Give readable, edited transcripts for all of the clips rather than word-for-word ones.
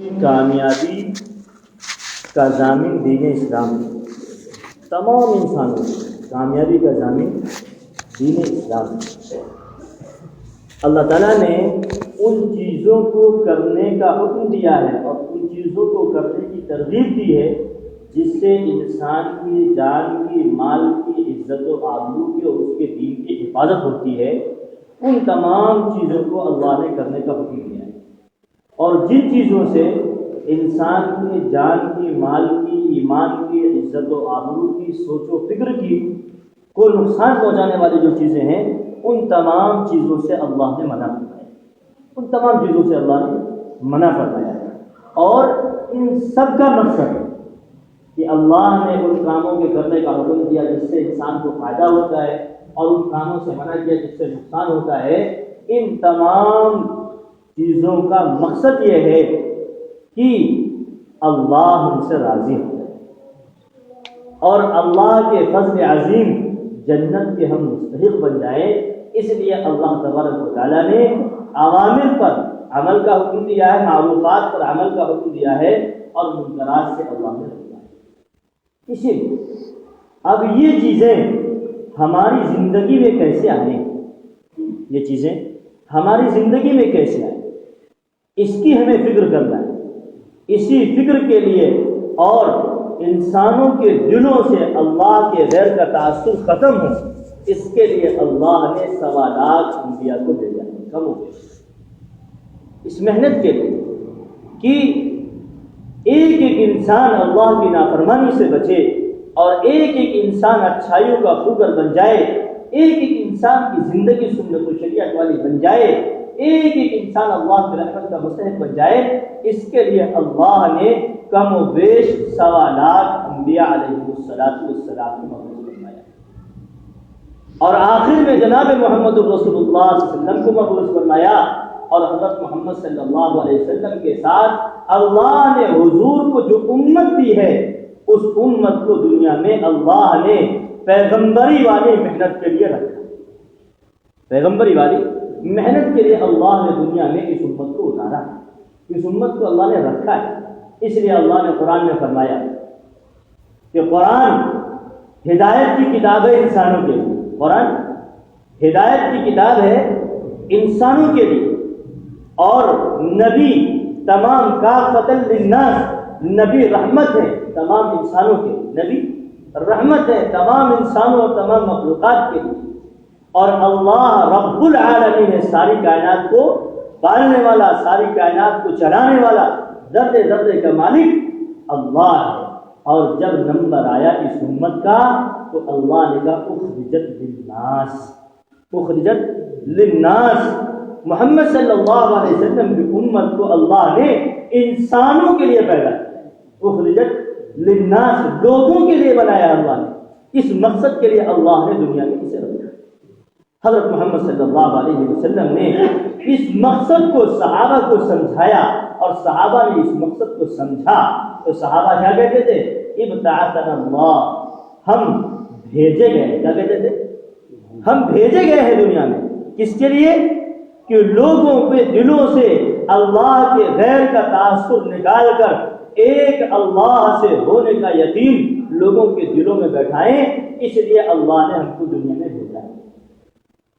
کامیابی کا ضامن دین اسلام ہے۔ تمام انسانوں کی کامیابی کا ضامن دین اسلام ہے۔ اللہ تعالیٰ نے ان چیزوں کو کرنے کا حکم دیا ہے اور ان چیزوں کو کرنے کی ترغیب دی ہے جس سے انسان کی جان کی، مال کی، عزت و آبرو کی اور اس کے دین کی حفاظت ہوتی ہے۔ ان تمام چیزوں کو اللہ نے کرنے کا حکم دیا ہے، اور جن چیزوں سے انسان کی جان کی، مال کی، ایمان کی، عزت و آبرو کی، سوچ و فکر کی کو نقصان پہنچانے والی جو چیزیں ہیں ان تمام چیزوں سے اللہ نے منع فرمایا ہے۔ ان تمام چیزوں سے اللہ نے منع فرمایا ہے، اور ان سب کا مقصد ہے کہ اللہ نے ان کاموں کے کرنے کا حکم دیا جس سے انسان کو فائدہ ہوتا ہے، اور ان کاموں سے منع کیا جس سے نقصان ہوتا ہے۔ ان تمام چیزوں کا مقصد یہ ہے کہ اللہ ہم سے راضی ہو جائے اور اللہ کے فضل عظیم جنت کے ہم مستحق بن جائیں۔ اس لیے اللہ تبارک و تعالیٰ نے اوامر پر عمل کا حکم دیا ہے، معروفات پر عمل کا حکم دیا ہے، اور منکرات سے اللہ نے روکا ہے۔ اسی لیے اب یہ چیزیں ہماری زندگی میں کیسے آئیں، یہ چیزیں ہماری زندگی میں کیسے آئیں، اس کی ہمیں فکر کرنا ہے۔ اسی فکر کے لیے اور انسانوں کے دلوں سے اللہ کے غیر کا تعصب ختم ہو، اس کے لیے اللہ نے 1.25 لاکھ انبیاء کو بھیجا ہے، کم ہو گیا اس محنت کے لیے کہ ایک ایک انسان اللہ کی نافرمانی سے بچے اور ایک ایک انسان اچھائیوں کا خوگر بن جائے، ایک ایک انسان کی زندگی سنت و شریعت والی بن جائے، ایک ایک انسان اللہ کی رحمت کا مستحق بن جائے۔ اس کے لیے اللہ نے کم و بیش 1.25 لاکھ انبیاء علیہ الصلوۃ والسلام کو مبعوث فرمایا، اور آخر میں جناب محمد الرسول اللہ صلی اللہ علیہ وسلم کو مبعوث فرمایا، اور حضرت محمد صلی اللہ علیہ وسلم کے ساتھ اللہ نے حضور کو جو امت دی ہے اس امت کو دنیا میں اللہ نے پیغمبری والی محنت کے لیے رکھا۔ پیغمبری والی محنت کے لیے اللہ نے دنیا میں اس امت کو اتارا، اس امت کو اللہ نے رکھا ہے۔ اس لیے اللہ نے قرآن میں فرمایا کہ قرآن ہدایت کی کتاب ہے انسانوں کے لیے۔ قرآن ہدایت کی کتاب ہے انسانوں کے لیے، اور نبی تمام کافۃ للناس، نبی رحمت ہے تمام انسانوں کے لیے، نبی رحمت ہے تمام انسانوں اور تمام مخلوقات کے لیے، اور اللہ رب العالمین ہے، ساری کائنات کو پالنے والا، ساری کائنات کو چلانے والا، ذرے ذرے کا مالک اللہ ہے۔ اور جب نمبر آیا اس امت کا تو اللہ نے کہا اخرجت للناس، اخرجت للناس، محمد صلی اللہ علیہ وسلم کی امت کو اللہ نے انسانوں کے لیے پیدا کیا، اخرجت للناس، لوگوں کے لیے بنایا اللہ نے۔ اس مقصد کے لیے اللہ نے دنیا میں اسے رکھا۔ حضرت محمد صلی اللہ علیہ وسلم نے اس مقصد کو صحابہ کو سمجھایا، اور صحابہ نے اس مقصد کو سمجھا تو صحابہ کیا کہتے تھے؟ ابتعثنا اللہ، ہم بھیجے گئے، کیا کہتے تھے؟ ہم بھیجے گئے ہیں دنیا میں، کس کے لیے؟ کہ لوگوں کے دلوں سے اللہ کے غیر کا تعصب نکال کر ایک اللہ سے ہونے کا یقین لوگوں کے دلوں میں بیٹھائیں۔ اس لیے اللہ نے ہم کو دنیا میں بھیجا ہے،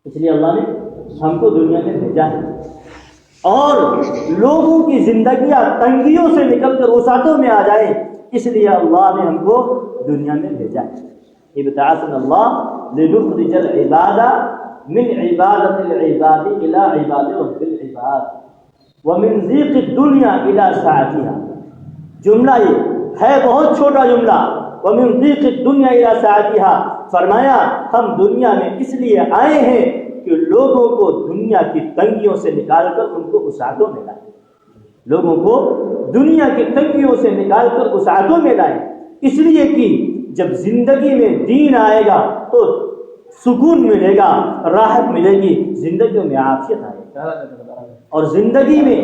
اس لیے اللہ نے ہم کو دنیا میں بھیجا ہے، اور لوگوں کی زندگیاں تنگیوں سے نکل کر وسعتوں میں آ جائیں، اس لیے اللہ نے ہم کو دنیا میں بھیجا ہے۔ ابتعثنا اللہ لنخرج العباد من عبادت العباد الى عباد رب العباد ومن ضيق الدنيا الى سعتها۔ جملہ یہ ہے بہت چھوٹا جملہ، ومن ضيق الدنيا الى سعتها، فرمایا ہم دنیا میں اس لیے آئے ہیں کہ لوگوں کو دنیا کی تنگیوں سے نکال کر ان کو وسعتوں میں لائیں، لوگوں کو دنیا کی تنگیوں سے نکال کر وسعتوں میں لائیں۔ اس لیے کہ جب زندگی میں دین آئے گا تو سکون ملے گا، راحت ملے گی، زندگیوں میں عافیت آئے گی، اور زندگی میں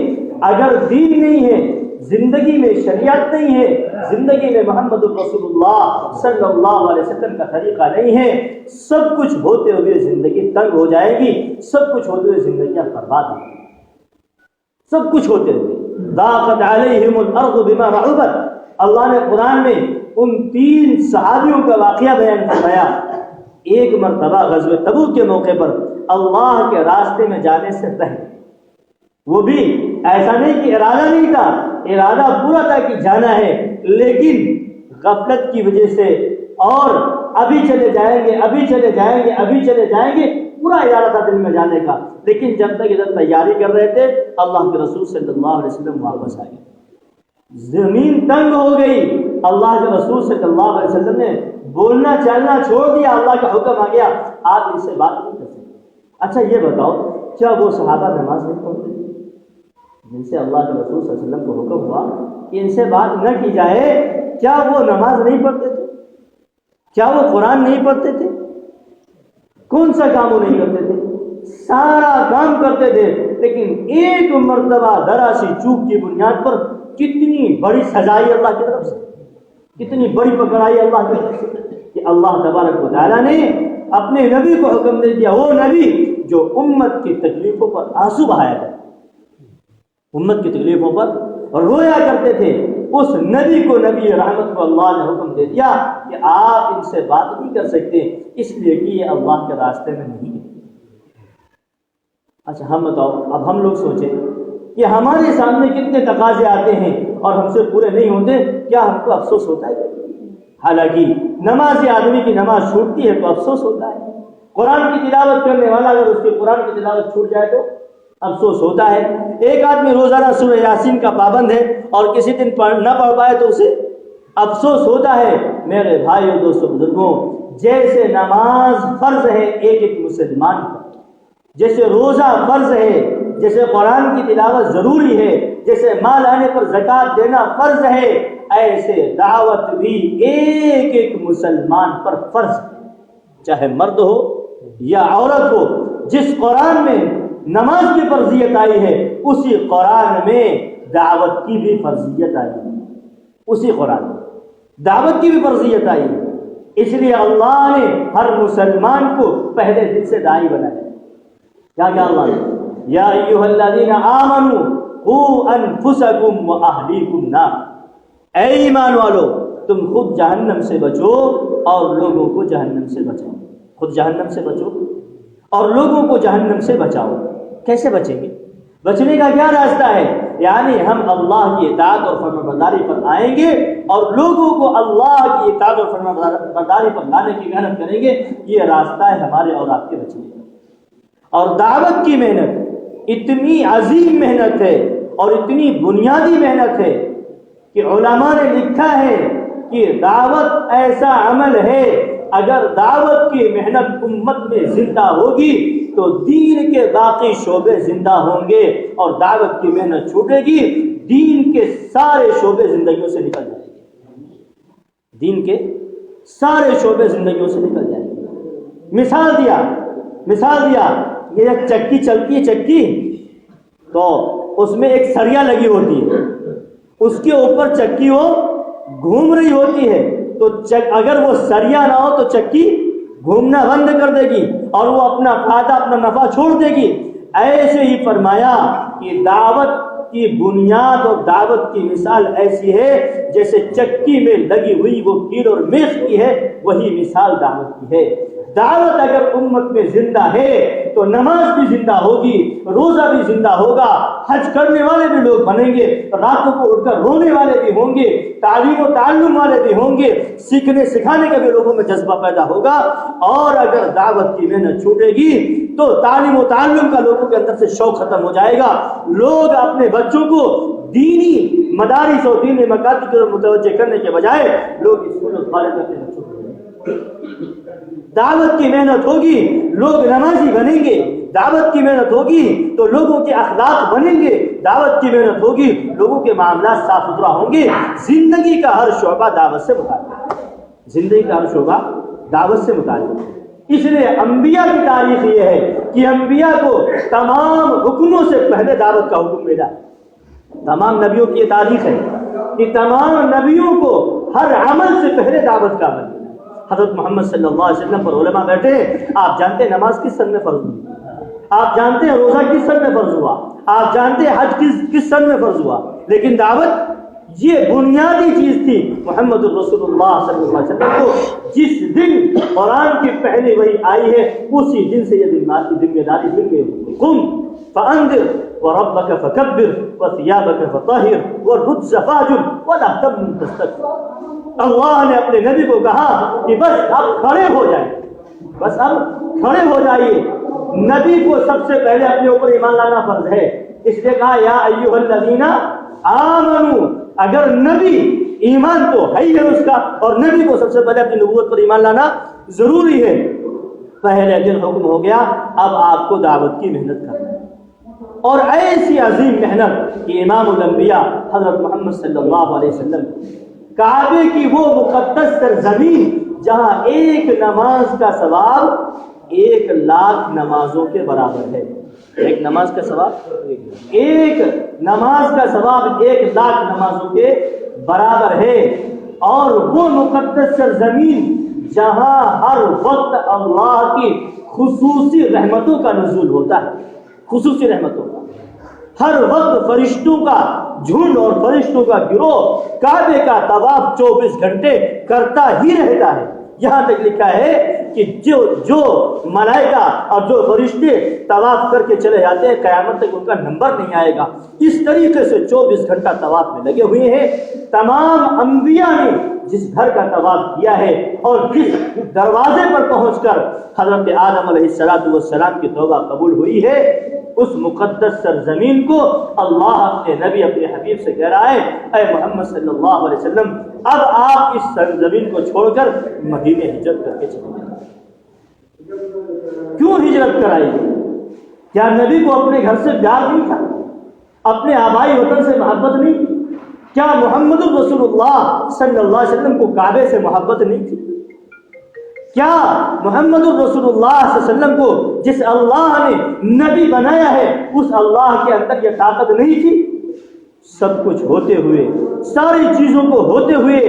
اگر دین نہیں ہے، زندگی میں شریعت نہیں ہے، زندگی میں محمد رسول اللہ صلی اللہ علیہ وسلم کا طریقہ نہیں ہے، سب کچھ ہوتے ہوئے زندگی تنگ ہو جائے گی، سب کچھ ہوتے ہوئے زندگیاں برباد ہوں گی، سب کچھ ہوتے ہوئے ضاقت علیہم الارض بما رحبت. اللہ نے قرآن میں ان 3 صحابیوں کا واقعہ بیان فرمایا. ایک مرتبہ غزوہ تبوک کے موقع پر اللہ کے راستے میں جانے سے پہلے، وہ بھی ایسا نہیں کہ ارادہ نہیں تھا، ارادہ پورا تھا کہ جانا ہے، لیکن غفلت کی وجہ سے اور ابھی چلے جائیں گے، ابھی چلے جائیں گے، ابھی چلے جائیں گے، پورا ارادہ تھا دل میں جانے کا. لیکن جب تک ادھر تیاری کر رہے تھے اللہ کے رسول صلی اللہ علیہ وسلم واپس آئے. زمین تنگ ہو گئی، اللہ کے رسول صلی اللہ علیہ وسلم نے بولنا چلنا چھوڑ دیا، اللہ کا حکم آ گیا آپ ان سے بات نہیں کر سکتے. اچھا یہ بتاؤ، کیا وہ صحابہ نماز نہیں پڑھتے تھے جن سے اللہ کے رسول صلی اللہ علیہ وسلم کو حکم ہوا کہ ان سے بات نہ کی جائے؟ کیا وہ نماز نہیں پڑھتے تھے؟ کیا وہ قرآن نہیں پڑھتے تھے؟ کون سا کام وہ نہیں کرتے تھے؟ سارا کام کرتے تھے. لیکن ایک مرتبہ ذرا سی چوک کی بنیاد پر کتنی بڑی سزائی اللہ کی طرف سے، کتنی بڑی پکڑائی اللہ کی طرف سے، کہ اللہ تبارک و تعالیٰ نے اپنے نبی کو حکم دے دیا، وہ نبی جو امت کی تکلیفوں پر آنسو بہایا کرتے، امت کی تکلیفوں پر رویا کرتے تھے، اس نبی کو، نبی رحمت کو اللہ نے حکم دے دیا کہ آپ ان سے بات نہیں کر سکتے، اس لیے کہ یہ اللہ کے راستے میں نہیں ہے. اچھا ہم بتاؤ، اب ہم لوگ سوچیں کہ ہمارے سامنے کتنے تقاضے آتے ہیں اور ہم سے پورے نہیں ہوتے، کیا ہم کو افسوس ہوتا ہے؟ حالانکہ نماز آدمی کی نماز چھوٹتی ہے تو افسوس ہوتا ہے. قرآن کی تلاوت کرنے والا اگر اس کی قرآن کی تلاوت چھوٹ جائے تو افسوس ہوتا ہے. ایک آدمی روزانہ سورہ یاسین کا پابند ہے اور کسی دن نہ پڑھ پائے تو اسے افسوس ہوتا ہے. میرے بھائیو دوستو بزرگوں، جیسے نماز فرض ہے ایک ایک مسلمان پر، جیسے روزہ فرض ہے، جیسے قرآن کی تلاوت ضروری ہے، جیسے مال آنے پر زکوٰۃ دینا فرض ہے، ایسے دعوت بھی ایک ایک مسلمان پر فرض ہے، چاہے مرد ہو یا عورت ہو. جس قرآن میں نماز کی فرضیت آئی ہے اسی قرآن میں دعوت کی بھی فرضیت آئی ہے، اسی قرآن میں دعوت کی بھی فرضیت آئی ہے. اس لیے اللہ نے ہر مسلمان کو پہلے دن سے داعی بنایا. کیا کیا اللہ نے؟ یا ایھا الذین آمنوا قوا انفسکم واہلیکم نار، اے ایمان والو تم خود جہنم سے بچو اور لوگوں کو جہنم سے بچاؤ. خود جہنم سے بچو اور لوگوں کو جہنم سے بچاؤ. کیسے بچیں گے؟ بچنے کا کیا راستہ ہے؟ یعنی ہم اللہ کی اطاعت اور فرمانبرداری پر آئیں گے اور لوگوں کو اللہ کی اطاعت اور فرمانبرداری پر لانے کی محنت کریں گے. یہ راستہ ہے ہمارے اور آپ کے بچنے کا. اور دعوت کی محنت اتنی عظیم محنت ہے اور اتنی بنیادی محنت ہے کہ علماء نے لکھا ہے کہ دعوت ایسا عمل ہے، اگر دعوت کی محنت امت میں زندہ ہوگی تو دین کے باقی شعبے زندہ ہوں گے، اور دعوت کی محنت چھوٹے گی دین کے سارے شعبے زندگیوں سے نکل جائیں گے، دین کے سارے شعبے زندگیوں سے نکل جائیں گے. مثال دیا یہ ایک چکی چلتی ہے، چکی تو اس میں ایک سریا لگی ہوتی ہے، اس کے اوپر چکی وہ گھوم رہی ہوتی ہے، تو اگر وہ سریا نہ ہو تو چکی گھومنا بند کر دے گی اور وہ اپنا فائدہ اپنا نفع چھوڑ دے گی. ایسے ہی فرمایا کہ دعوت کی بنیاد اور دعوت کی مثال ایسی ہے جیسے چکی میں لگی ہوئی وہ کیل اور میخ کی ہے، وہی مثال دعوت کی ہے. دعوت اگر امت میں زندہ ہے تو نماز بھی زندہ ہوگی، روزہ بھی زندہ ہوگا، حج کرنے والے بھی لوگ بنیں گے، راتوں کو اٹھ کر رونے والے بھی ہوں گے، تعلیم و تعلم والے بھی ہوں گے، سیکھنے سکھانے کا بھی لوگوں میں جذبہ پیدا ہوگا. اور اگر دعوت کی محنت چھوٹے گی تو تعلیم و تعلم کا لوگوں کے اندر سے شوق ختم ہو جائے گا. لوگ اپنے بچوں کو دینی مدارس اور دینی مکاتب کی طرف متوجہ کرنے کے بجائے لوگ اسکول اور کالج اپنے بچوں کو، دعوت کی محنت ہوگی لوگ نمازی بنیں گے، دعوت کی محنت ہوگی تو لوگوں کے اخلاق بنیں گے، دعوت کی محنت ہوگی لوگوں کے معاملات صاف ستھرا ہوں گے. زندگی کا ہر شعبہ دعوت سے متعلق ہے، زندگی کا ہر شعبہ دعوت سے متعلق ہے. اس لیے انبیاء کی تاریخ یہ ہے کہ انبیاء کو تمام حکموں سے پہلے دعوت کا حکم ملا. تمام نبیوں کی یہ تاریخ ہے کہ تمام نبیوں کو ہر عمل سے پہلے دعوت کا عمل ملا. حضرت محمد صلی اللہ علیہ وسلم پر علماء بیٹھے، آپ جانتے ہیں نماز کس سن میں فرض ہوئی، آپ جانتے ہیں روزہ کس سن میں فرض ہوا، آپ جانتے ہیں حج کس سن میں فرض ہوا. لیکن دعوت یہ بنیادی چیز تھی۔ محمد الرسول اللہ صلی اللہ علیہ وسلم کو جس دن قرآن کی پہلی وحی آئی ہے اسی دن سے یہ ذمہ داری مل گئی، قم فانذر وربک فکبر وثیابک فطہر والرجز فاہجر ولا تمنن تستکبر۔ اللہ نے اپنے نبی کو کہا کہ بس اب کھڑے ہو جائیں، بس اب کھڑے ہو جائیے۔ نبی کو سب سے پہلے اپنے اوپر ایمان لانا فرض ہے، اس لیے کہا یا ایھا الذین آمنوا۔ اگر نبی ایمان تو ہے ہی ہے اس کا، اور نبی کو سب سے پہلے اپنی نبوت پر ایمان لانا ضروری ہے۔ پہلے دن حکم ہو گیا، اب آپ کو دعوت کی محنت کرنا ہے، اور ایسی عظیم محنت کہ امام الانبیاء حضرت محمد صلی اللہ علیہ وسلم کعبے کی وہ مقدس سرزمین جہاں ایک نماز کا ثواب 1,00,000 نمازوں کے برابر ہے۔ ایک نماز کا ثواب، ایک نماز کا ثواب 1,00,000 نمازوں کے برابر ہے، اور وہ مقدس سرزمین جہاں ہر وقت اللہ کی خصوصی رحمتوں کا نزول ہوتا ہے، خصوصی رحمتوں کا۔ ہر وقت فرشتوں کا جھنڈ اور فرشتوں کا گروہ کعبے کا طواف 24 گھنٹے کرتا ہی رہتا ہے۔ یہاں تک لکھا ہے کہ جو ملائکہ اور جو فرشتے طواف کر کے چلے جاتے ہیں قیامت تک ان کا نمبر نہیں آئے گا۔ اس طریقے سے 24 گھنٹہ طواف میں لگے ہوئے ہیں۔ تمام انبیاء نے جس گھر کا طواف کیا ہے اور جس دروازے پر پہنچ کر حضرت آدم علیہ السلام کی توبہ قبول ہوئی ہے، اس مقدس سرزمین کو اللہ اپنے نبی اپنے حبیب سے کہہ رہا ہے، اے محمد صلی اللہ علیہ وسلم اب آپ اس سرزمین کو چھوڑ کر مدینے ہجرت کر کے چلے جائیں۔ کیوں ہجرت کرائی؟ کیا نبی کو اپنے گھر سے پیار نہیں تھا؟ اپنے آبائی وطن سے محبت نہیں تھی؟ کیا محمد الرسول اللہ صلی اللہ علیہ وسلم کو کعبے سے محبت نہیں تھی؟ کیا محمد الرسول اللہ صلی اللہ علیہ وسلم کو جس اللہ نے نبی بنایا ہے اس اللہ کے اندر یہ طاقت نہیں تھی؟ سب کچھ ہوتے ہوئے، ساری چیزوں کو ہوتے ہوئے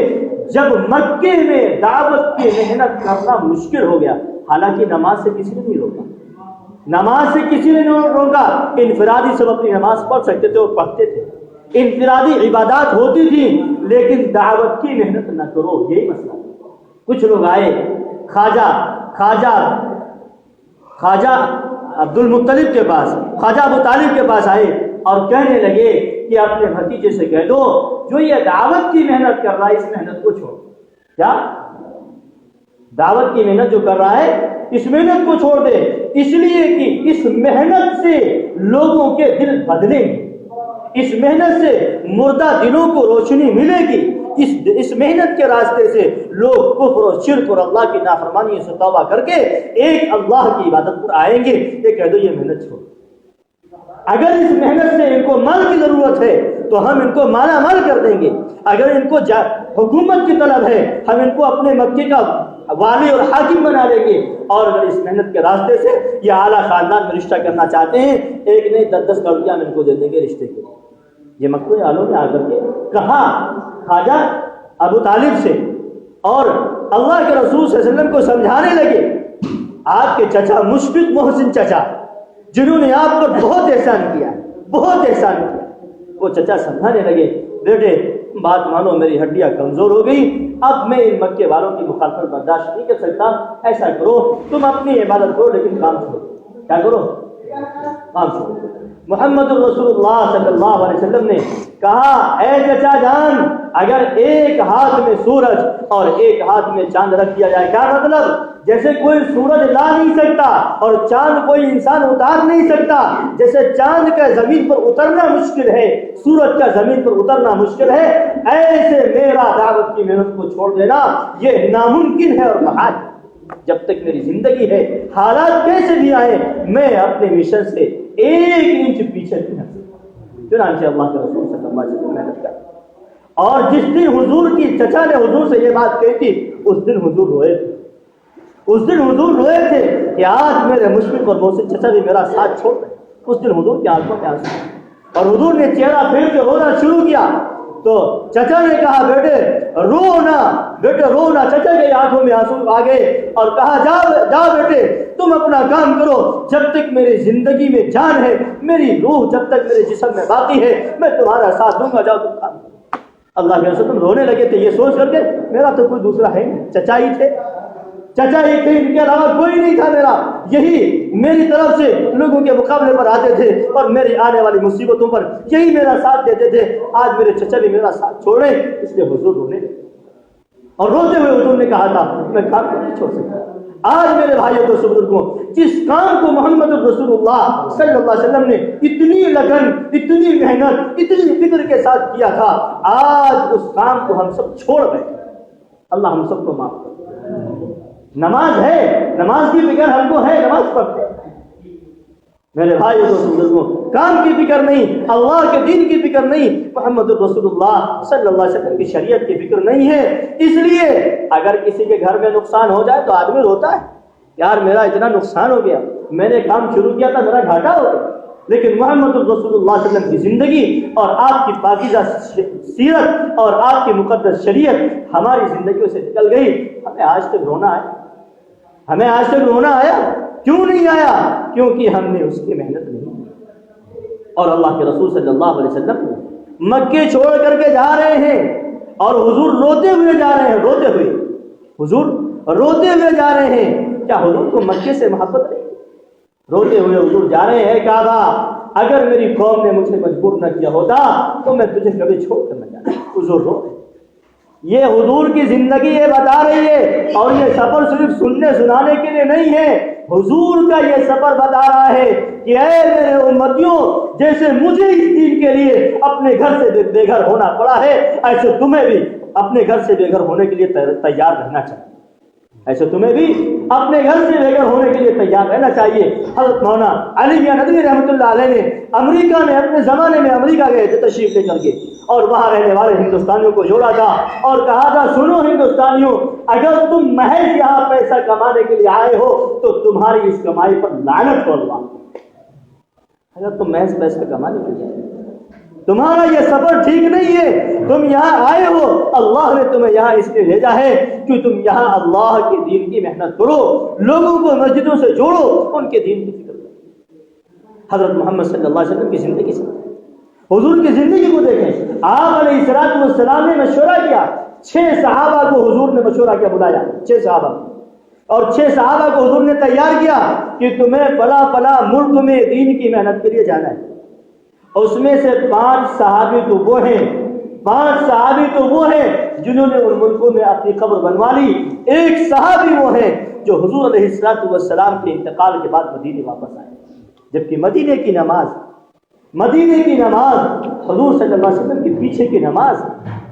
جب مکے میں دعوت کی محنت کرنا مشکل ہو گیا، حالانکہ نماز سے کسی نے نہیں روکا، نماز سے کسی نے نہیں روکا، انفرادی سب اپنی نماز پڑھ سکتے تھے اور پڑھتے تھے، انفرادی عبادات ہوتی تھی، لیکن دعوت کی محنت نہ کرو، یہی مسئلہ۔ کچھ لوگ آئے خواجہ عبد المطلب کے پاس، خواجہ ابو طالب کے پاس آئے اور کہنے لگے کہ اپنے بھتیجے سے کہہ دو جو یہ دعوت کی محنت کر رہا ہے اس محنت کو چھوڑ۔ کیا دعوت کی محنت جو کر رہا ہے اس محنت کو چھوڑ دے، اس لیے کہ اس محنت سے لوگوں کے دل بدلیں گے، اس محنت سے مردہ دلوں کو روشنی ملے گی، اس محنت کے راستے سے لوگ کفر اور شرک اور اللہ کی نافرمانی سے توبہ کر کے ایک اللہ کی عبادت پر آئیں گے۔ یہ کہہ دو یہ محنت چھوڑ۔ اگر اس محنت سے ان کو مال کی ضرورت ہے تو ہم ان کو مالا مال کر دیں گے، اگر ان کو حکومت کی طلب ہے ہم ان کو اپنے مکے کا والی اور حاکم بنا لیں گے، اور اگر اس محنت کے راستے سے یہ اعلیٰ خاندان میں رشتہ کرنا چاہتے ہیں ایک نہیں 10 لڑکیاں ہم ان کو دے دیں گے رشتے کے۔ یہ مکے والوں نے آ کر کے کہا خواجہ ابو طالب سے، اور اللہ کے رسول صلی اللہ علیہ وسلم کو سمجھانے لگے۔ آپ کے چچا مشفق محسن چچا جنہوں نے آپ پر بہت احسان کیا، بہت احسان کیا، وہ چچا سمجھانے لگے بیٹے بات مانو، میری ہڈیاں کمزور ہو گئی، اب میں ان مکے والوں کی مخالفت برداشت نہیں کر سکتا، ایسا کرو تم اپنی عبادت کرو لیکن کام چھوڑو۔ کیا کرو؟ کام چھوڑو۔ محمد الرسول اللہ صلی اللہ علیہ وسلم نے کہا اے چچا جان اگر ایک ہاتھ میں سورج اور ایک ہاتھ میں چاند رکھ دیا جائے، کیا مطلب؟ جیسے کوئی سورج لا نہیں سکتا اور چاند کوئی انسان اتار نہیں سکتا، جیسے چاند کا زمین پر اترنا مشکل ہے، سورج کا زمین پر اترنا مشکل ہے، ایسے میرا دعوت کی محنت کو چھوڑ دینا یہ ناممکن ہے اور محال ہے۔ جب تک میری زندگی ہے حالات کیسے بھی آئے میں اپنے مشن سے 1 انچ پیچھے نہیں ہٹوں۔ چنانچہ اللہ کے رسول صلی اللہ علیہ وسلم محنت کر، اور جس دن حضور کی چچا نے حضور سے یہ بات کہی تھی اس دن حضور روئے تھے، اس دن حضور روئے تھے کہ آج میرے مشفق اور محسن چچا بھی میرا ساتھ چھوڑ رہے۔ اس دن حضور کی آنکھوں میں آنسو، اور حضور نے چہرہ پھیر کے رونا شروع کیا تو چچا نے کہا بیٹے رو نہ، چچا کے آنکھوں میں آنسو آ گئے اور کہا جا بیٹے تم اپنا کام کرو، جب تک میری زندگی میں جان ہے، میری روح جب تک میرے جسم میں باقی ہے، میں تمہارا ساتھ دوں گا، جاؤ تم کام کرو۔ اللہ کے رسول رونے لگے تھے یہ سوچ کر کے میرا تو کوئی دوسرا ہے نہیں، چچا ہی تھے، چچا ہی تھے، ان کے علاوہ کوئی نہیں تھا میرا، یہی میری طرف سے لوگوں کے مقابلے پر آتے تھے اور میری آنے والی مصیبتوں پر یہی میرا ساتھ دیتے تھے۔ آج میرے چچا بھی میرا ساتھ چھوڑے، اس لیے حضور رونے لگے اور روتے ہوئے حضور نے کہا تھا میں کام کو نہیں چھوڑ سکتا۔ آج میرے بھائیوں کو بزرگوں، جس کام کو محمد رسول اللہ صلی اللہ علیہ وسلم نے اتنی لگن، اتنی محنت، اتنی فکر کے ساتھ کیا تھا، آج اس کام کو ہم سب چھوڑ گئے۔ اللہ ہم سب کو معاف کرے۔ نماز ہے، نماز کی فکر ہم کو ہے، نماز پڑھتے میرے بھائی بزرگوں، کام کی فکر نہیں، اللہ کے دین کی فکر نہیں، محمد رسول اللہ صلی اللہ علیہ وسلم کی شریعت کی فکر نہیں ہے۔ اس لیے اگر کسی کے گھر میں نقصان ہو جائے تو آدمی روتا ہے، یار میرا اتنا نقصان ہو گیا، میں نے کام شروع کیا تھا میرا گھاٹا ہو گیا۔ لیکن محمد رسول اللہ صلی اللہ علیہ وسلم کی زندگی اور آپ کی پاکیزہ سیرت اور آپ کی مقدس شریعت ہماری زندگیوں سے نکل گئی، ہمیں آج تک رونا آیا، ہمیں آج تک رونا آیا، کیوں نہیں آیا؟ کیونکہ ہم نے اس کی محنت نہیں کی۔ اور اللہ کے رسول صلی اللہ علیہ وسلم مکے چھوڑ کر کے جا رہے ہیں اور حضور روتے ہوئے جا رہے ہیں، روتے ہوئے حضور روتے ہوئے جا رہے ہیں۔ کیا حضور کو مکے سے محبت نہیں؟ روتے ہوئے حضور جا رہے ہیں، کعبہ اگر میری قوم نے مجھے مجبور نہ کیا ہوتا تو میں تجھے کبھی چھوڑ کر نہ جاتا۔ حضور رو رہے، یہ حضور کی زندگی یہ بتا رہی ہے، اور یہ سفر صرف سننے سنانے کے لیے نہیں ہے، حضور کا یہ سفر بتا رہا ہے کہ اے میرے امتیوں، جیسے مجھے اس دین کے لیے اپنے گھر سے بے گھر ہونا پڑا ہے، ایسے تمہیں بھی اپنے گھر سے بے گھر ہونے کے لیے تیار رہنا چاہیے، ایسے تمہیں بھی اپنے گھر سے بے گھر ہونے کے لیے تیار رہنا چاہیے۔ حضرت مولانا علی میاں ندوی رحمۃ اللہ علیہ نے امریکہ میں اپنے زمانے میں امریکہ گئے تھے تشریف لے کر کے، اور وہاں رہنے والے ہندوستانیوں کو جوڑا تھا اور کہا تھا سنو ہندوستانیوں، اگر تم محض یہاں پیسہ کمانے کے لیے آئے ہو تو تمہاری اس کمائی پر لعنت ہو اللہ۔ اگر تم محض پیسہ کمانے کے لیے، تمہارا یہ سفر ٹھیک نہیں ہے، تم یہاں آئے ہو، اللہ نے تمہیں یہاں اس لیے بھیجا ہے کہ تم یہاں اللہ کے دین کی محنت کرو، لوگوں کو مسجدوں سے جوڑو، ان کے دین کی فکر کرو۔ حضرت محمد صلی اللہ علیہ وسلم کی زندگی سے، حضور کی زندگی کو دیکھیں، آپ علیہ الصلوۃ والسلام نے مشورہ کیا، 6 صحابہ کو حضور نے مشورہ کیا، بلایا 6 صحابہ، اور 6 صحابہ کو حضور نے تیار کیا کہ تمہیں فلاں فلاں ملک میں دین کی محنت کے لیے جانا ہے۔ اس میں سے 5 صحابی تو وہ ہیں، 5 صحابی تو وہ ہیں جنہوں نے ان ملکوں میں اپنی قبر بنوا لی، 1 صحابی وہ ہیں جو حضور علیہ الصلوۃ والسلام کے انتقال کے بعد مدینے واپس آئے، جبکہ مدینے کی نماز حضور صلی اللہ علیہ وسلم کے پیچھے کی نماز،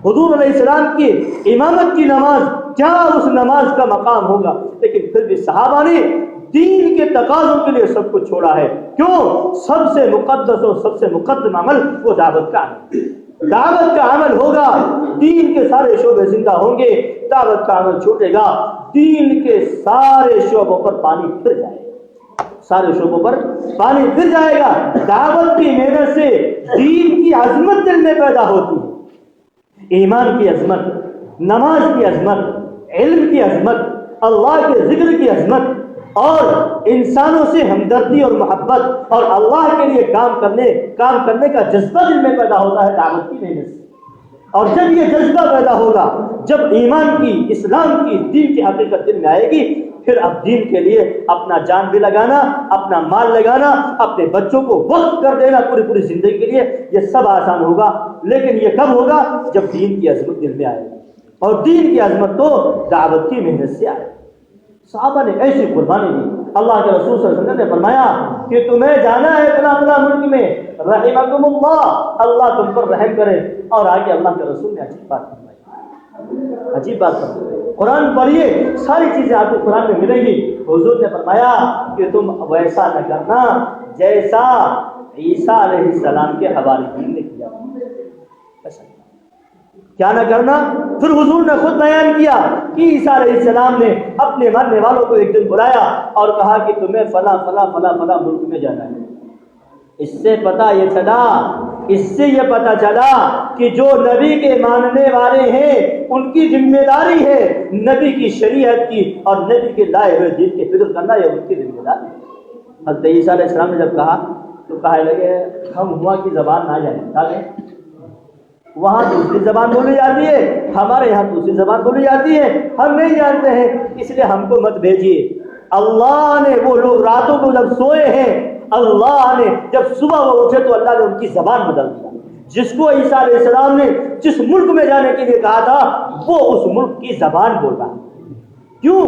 حضور علیہ السلام کی امامت کی نماز، کیا اس نماز کا مقام ہوگا؟ لیکن پھر بھی صحابہ نے دین کے تقاضوں کے لیے سب کچھ چھوڑا ہے۔ کیوں؟ سب سے مقدس اور سب سے مقدم عمل وہ دعوت کا عمل، دعوت کا عمل ہوگا، دین کے سارے شعبے زندہ ہوں گے، دعوت کا عمل چھوٹے گا، دین کے سارے شعبوں پر پانی پھر جائے گا، سارے شعبوں پر پانی پھر جائے گا۔ دعوت کی محنت سے دین کی عظمت دل میں پیدا ہوتی ہے، ایمان کی عظمت، نماز کی عظمت، علم کی عظمت، اللہ کے ذکر کی عظمت، اور انسانوں سے ہمدردی اور محبت اور اللہ کے لیے کام کرنے کا جذبہ دل میں پیدا ہوتا ہے دعوت کی محنت سے۔ اور جب یہ جذبہ پیدا ہوگا، جب ایمان کی، اسلام کی، دین کی حقیقت دل میں آئے گی، پھر اب دین کے لیے اپنا جان بھی لگانا، اپنا مال لگانا، اپنے بچوں کو وقف کر دینا پوری زندگی کے لیے، یہ سب آسان ہوگا۔ لیکن یہ کب ہوگا؟ جب دین کی عظمت دل میں آئے گی، اور دین کی عظمت تو دعوت کی محنت سے آئے گی۔ صحابہ نے ایسی قربانی دی، اللہ کے رسول صلی اللہ علیہ وسلم نے فرمایا کہ تمہیں جانا ہے فلاں ملک میں، رحمکم اللہ، اللہ تم پر رحم کرے۔ اور آگے اللہ کے رسول نے عجیب بات فرمائی، عجیب بات فرمائی، قرآن پڑھیے، ساری چیزیں آپ کو قرآن میں ملیں گی۔ حضور نے فرمایا کہ تم ویسا نہ کرنا جیسا عیسیٰ علیہ السلام کے حواریین نے کیا، کیا نہ کرنا۔ پھر حضور نے خود بیان کیا کہ عیسیٰ علیہ السلام نے اپنے ماننے والوں کو ایک دن بلایا اور کہا کہ تمہیں فلاں ملک میں جانا ہے۔ اس سے پتہ یہ چلا اس سے یہ پتہ چلا کہ جو نبی کے ماننے والے ہیں ان کی ذمہ داری ہے نبی کی شریعت کی اور نبی کے لائے ہوئے دین کی فکر کرنا، یہ ان کی ذمہ داری ہے۔ حضرت عیسیٰ علیہ السلام نے جب کہا تو کہنے لگے ہم ہوا کی زبان نہ جانیں، وہاں دوسری زبان بولی جاتی ہے، ہمارے یہاں دوسری زبان بولی جاتی ہے، ہم نہیں جانتے ہیں، اس لیے ہم کو مت بھیجیے۔ اللہ نے وہ لوگ راتوں کو جب سوئے ہیں، اللہ نے جب صبح وہ اٹھے تو اللہ نے ان کی زبان بدل دیا۔ جس کو عیسیٰ علیہ السلام نے جس ملک میں جانے کے لیے کہا تھا وہ اس ملک کی زبان بول رہا۔ کیوں؟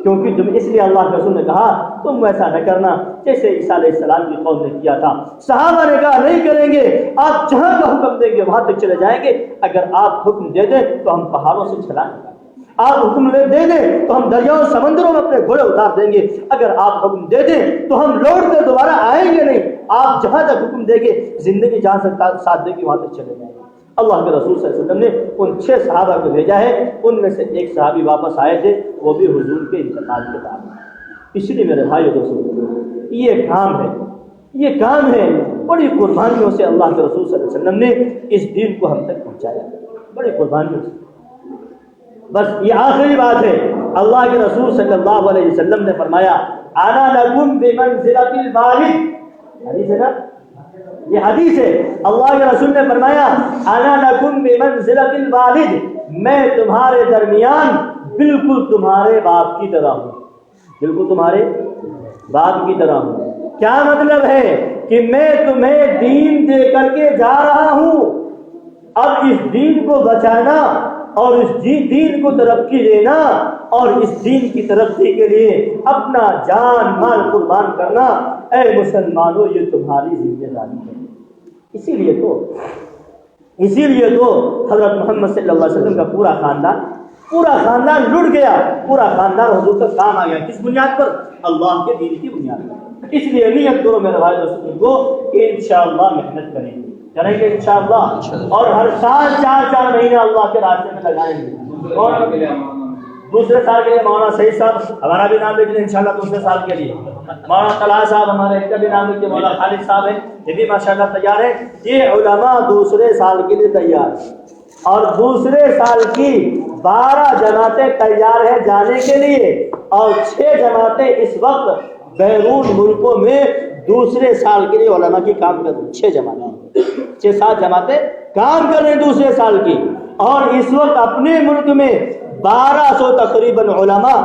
کیونکہ تم اس لیے اللہ کے رسول نے کہا تم ویسا نہ کرنا جیسے عیسیٰ علیہ السلام کی قوم نے کیا تھا۔ صحابہ نے کہا نہیں کریں گے، آپ جہاں کا حکم دیں گے وہاں تک چلے جائیں گے، اگر آپ حکم دے دیں تو ہم پہاڑوں سے چھلانگ لگائیں گے، آپ حکم دے دیں تو ہم دریاؤں سمندروں میں اپنے گھوڑے اتار دیں گے، اگر آپ حکم دے دیں تو ہم لوٹ کر دوبارہ آئیں گے نہیں، آپ جہاں تک حکم دیں گے زندگی جہاں سے ساتھ دیں گے وہاں تک چلے جائیں گے۔ اللہ کے رسول صلی اللہ علیہ وسلم نے ان 6 صحابہ کو بھیجا ہے، ان میں سے ایک صحابی واپس آئے تھے، وہ بھی حضور کے انتقال کے بعد۔ اس لیے میرے بھائی دوستو یہ کام ہے بڑی قربانیوں سے اللہ کے رسول صلی اللہ علیہ وسلم نے اس دین کو ہم تک پہنچایا، بڑی قربانیوں سے۔ بس یہ آخری بات ہے، اللہ کے رسول صلی اللہ علیہ وسلم نے فرمایا انا لکم بمنزلۃ الوالد، حدیث ہے نا، یہ حدیث ہے، اللہ کے رسول نے فرمایا انا لکم بمنزلۃ الوالد، میں تمہارے درمیان بالکل تمہارے باپ کی طرح ہوں، بالکل تمہارے باپ کی طرح ہوں۔ کیا مطلب ہے کہ میں تمہیں دین دے کر کے جا رہا ہوں، اب اس دین کو بچانا اور اس دین کو ترقی دینا اور اس دین کی ترقی کے لیے اپنا جان مال قربان کرنا، اے مسلمانوں یہ تمہاری ذمہ داری ہے۔ اسی لیے تو حضرت محمد صلی اللہ علیہ وسلم کا پورا خاندان لٹ گیا، پورا خاندان حضور کا کام آ گیا، کس بنیاد پر؟ اللہ کے دین کی بنیاد پر۔ اس لیے نیت کرو میرے بھائی دوستوں کہ انشاءاللہ محنت کریں گے انشاءاللہ، اور ہر سال 4 مہینے اللہ کے راستے میں لگائیں گے۔ اور دوسرے سال کے لیے مولانا سعید صاحب ہمارا بھی نام لکھ لیں انشاءاللہ، دوسرے سال کے لیے مولانا طلحہ صاحب ہمارے ان کا بھی نام لکھ کے، مولانا خالد صاحب ہیں یہ بھی ماشاءاللہ تیار ہے۔ یہ علماء دوسرے سال کے لیے تیار ہیں، اور دوسرے سال کی 12 جماعتیں تیار ہیں جانے کے لیے، اور 6 جماعتیں اس وقت بیرون ملکوں میں دوسرے سال کے لیے علماء کی کام کر رہی ہیں۔ 6-7 جماعتیں کام کر رہے ہیں دوسرے سال کی، اور اس وقت اپنے ملک میں 1200 تقریباً علماء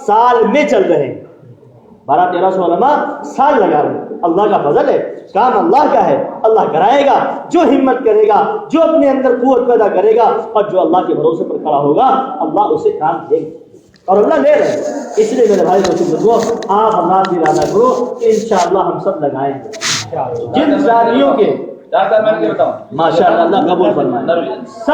سال میں چل رہے ہیں، 1200-1300 علماء سال لگا رہے ہیں۔ اللہ کا فضل ہے، کام اللہ کا ہے، اللہ کرائے گا، جو ہمت کرے گا، جو اپنے اندر قوت پیدا کرے گا اور جو اللہ کے بھروسے پر کھڑا ہوگا اللہ اسے کام دے گا، اور اللہ لے رہے ہیں۔ اس لیے میرے بھائی دوستوں آپ ہمارا بھی ارادہ کرو کہ انشاءاللہ ہم سب لگائیں گے، جن شادیوں کے ماشاءاللہ اللہ قبول فرمائے،